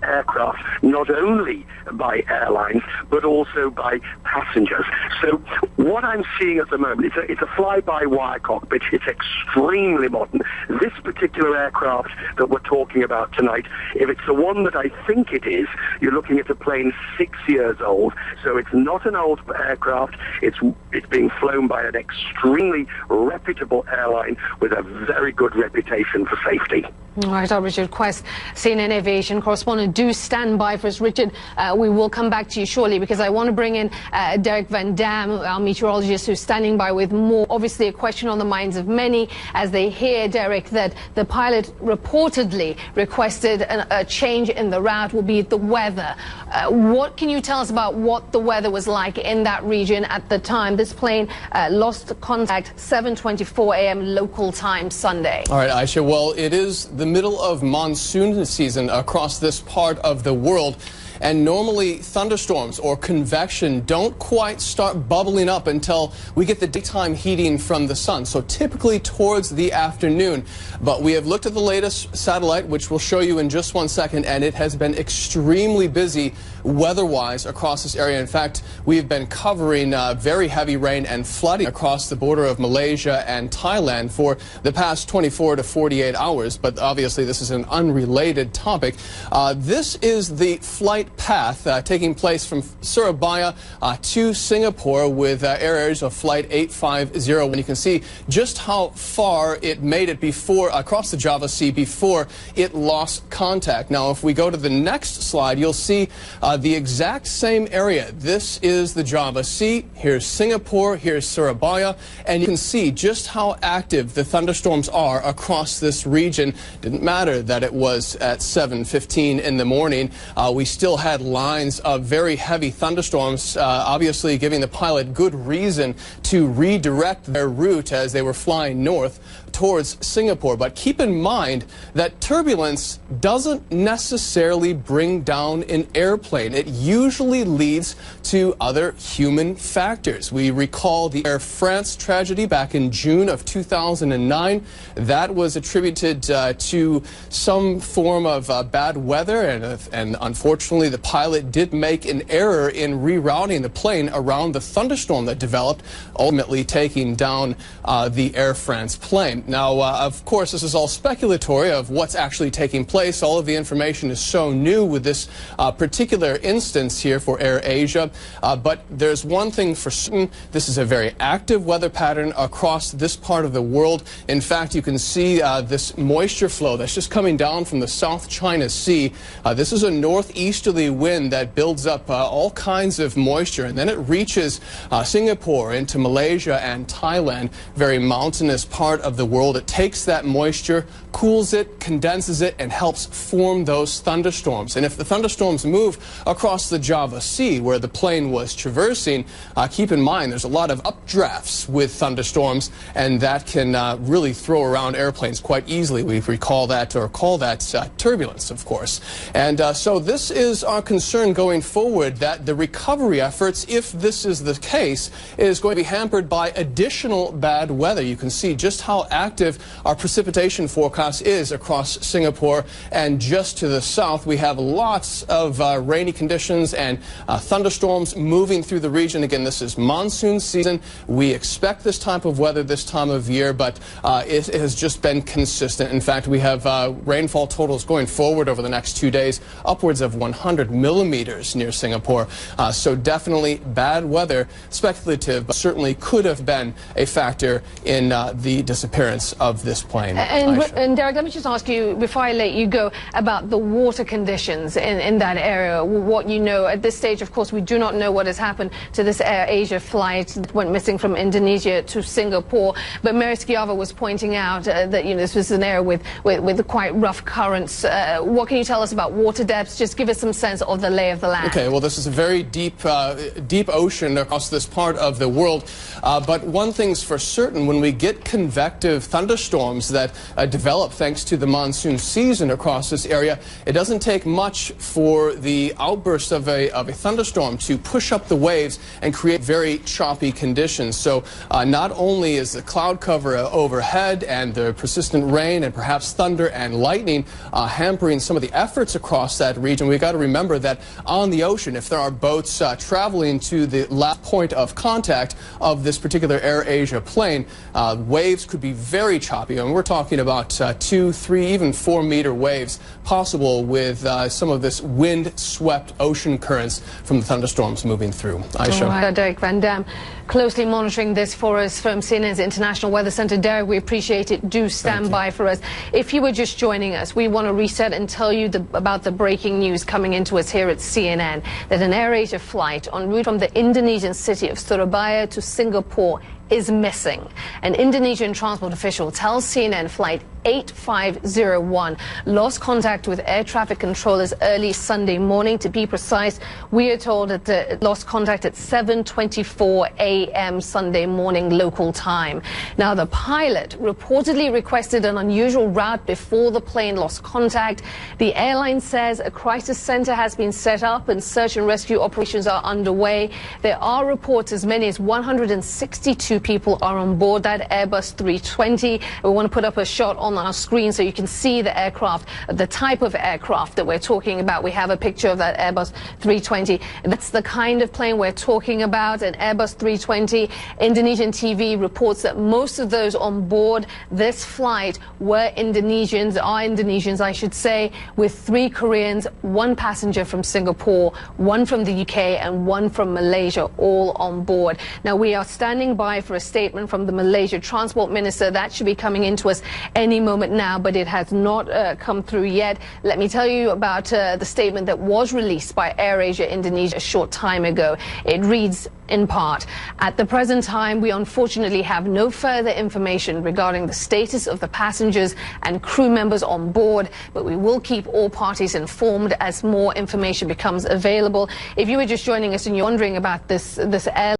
aircraft, not only by airlines but also by passengers. So what I'm seeing at the moment, it's a fly-by-wire cockpit. It's extremely modern. This particular aircraft that we're talking about tonight, if it's the one that I think it is, you're looking at a plane 6 years old. So it's not an old aircraft. It's being flown by an extremely reputable airline with a very good reputation for safety. All right, Richard Quest, CNN Aviation correspondent. Do stand by for us, Richard. We will come back to you shortly because I want to bring in Derek Van Dam, our meteorologist, who's standing by with more. Obviously, a question on the minds of many as they hear, Derek, that the pilot reportedly requested a change in the route will be the weather. What can you tell us about what the weather was like in that region at the time? This plane lost contact 7:24 a.m. local time Sunday. All right, Aisha. Well, it is the middle of monsoon season across this part of the world. And normally thunderstorms or convection don't quite start bubbling up until we get the daytime heating from the sun. So typically towards the afternoon. But we have looked at the latest satellite, which we'll show you in just 1 second, and it has been extremely busy weather-wise across this area. In fact, we've been covering very heavy rain and flooding across the border of Malaysia and Thailand for the past 24 to 48 hours. But obviously this is an unrelated topic. This is the flight path taking place from Surabaya to Singapore with AirAsia flight 850. And you can see just how far it made it before across the Java Sea before it lost contact. Now, if we go to the next slide, you'll see the exact same area. This is the Java Sea. Here's Singapore. Here's Surabaya. And you can see just how active the thunderstorms are across this region. Didn't matter that it was at 7:15 in the morning. We still had lines of very heavy thunderstorms, obviously giving the pilot good reason to redirect their route as they were flying north towards Singapore. But keep in mind that turbulence doesn't necessarily bring down an airplane. It usually leads to other human factors. We recall the Air France tragedy back in June of 2009. That was attributed to some form of bad weather, and unfortunately the pilot did make an error in rerouting the plane around the thunderstorm that developed, ultimately taking down the Air France plane. Now, of course, this is all speculatory of what's actually taking place. All of the information is so new with this particular instance here for AirAsia. But there's one thing for certain. This is a very active weather pattern across this part of the world. In fact, you can see this moisture flow that's just coming down from the South China Sea. This is a northeasterly wind that builds up all kinds of moisture, and then it reaches Singapore into Malaysia and Thailand, very mountainous part of the world. It takes that moisture, cools it, condenses it, and helps form those thunderstorms. And if the thunderstorms move across the Java Sea, where the plane was traversing, keep in mind there's a lot of updrafts with thunderstorms, and that can really throw around airplanes quite easily. We recall that, or call that turbulence, of course. And so this is our concern going forward, that the recovery efforts, if this is the case, is going to be hampered by additional bad weather. You can see just how active our precipitation forecast is across Singapore, and just to the south we have lots of rainy conditions and thunderstorms moving through the region. Again, this is monsoon season. We expect this type of weather this time of year, but it has just been consistent. In fact, we have rainfall totals going forward over the next 2 days, upwards of 100 millimeters near Singapore. So definitely bad weather, speculative, but certainly could have been a factor in the disappearance of this plane. And Derek, let me just ask you, before I let you go, about the water conditions in that area. What you know at this stage, of course, we do not know what has happened to this AirAsia flight that went missing from Indonesia to Singapore. But Mary Schiava was pointing out that this was an area with quite rough currents. What can you tell us about water depths? Just give us some sense of the lay of the land. Okay, well, this is a very deep ocean across this part of the world. But one thing's for certain: when we get convective thunderstorms that develop thanks to the monsoon season across this area. It doesn't take much for the outburst of a thunderstorm to push up the waves and create very choppy conditions. So not only is the cloud cover overhead and the persistent rain and perhaps thunder and lightning hampering some of the efforts across that region, we've got to remember that on the ocean, if there are boats traveling to the last point of contact of this particular AirAsia plane, waves could be very choppy. And we're talking about 2, 3, even 4-meter waves possible with some of this wind-swept ocean currents from the thunderstorms moving through. Aisha. Right. Derek Van Dam closely monitoring this for us from CNN's International Weather Center. Derek, we appreciate it. Do stand by for us. If you were just joining us, we want to reset and tell you about the breaking news coming into us here at CNN that an AirAsia flight en route from the Indonesian city of Surabaya to Singapore is missing. An Indonesian transport official tells CNN flight 8501 lost contact with air traffic controllers early Sunday morning. To be precise, we are told that it lost contact at 7:24 a.m. Sunday morning local time. Now, the pilot reportedly requested an unusual route before the plane lost contact. The airline says a crisis center has been set up and search and rescue operations are underway. There are reports as many as 162 people are on board that Airbus 320. We want to put up a shot on our screen so you can see the aircraft, the type of aircraft that we're talking about. We have a picture of that Airbus 320. That's the kind of plane we're talking about, an Airbus 320. Indonesian TV reports that most of those on board this flight were Indonesians, I should say, with 3 Koreans, 1 passenger from Singapore, 1 from the UK and 1 from Malaysia, all on board. Now, we are standing by for a statement from the Malaysia Transport Minister. That should be coming into us any moment now, but it has not come through yet. Let me tell you about the statement that was released by AirAsia Indonesia a short time ago. It reads in part, "At the present time, we unfortunately have no further information regarding the status of the passengers and crew members on board, but we will keep all parties informed as more information becomes available." If you were just joining us and you're wondering about this airline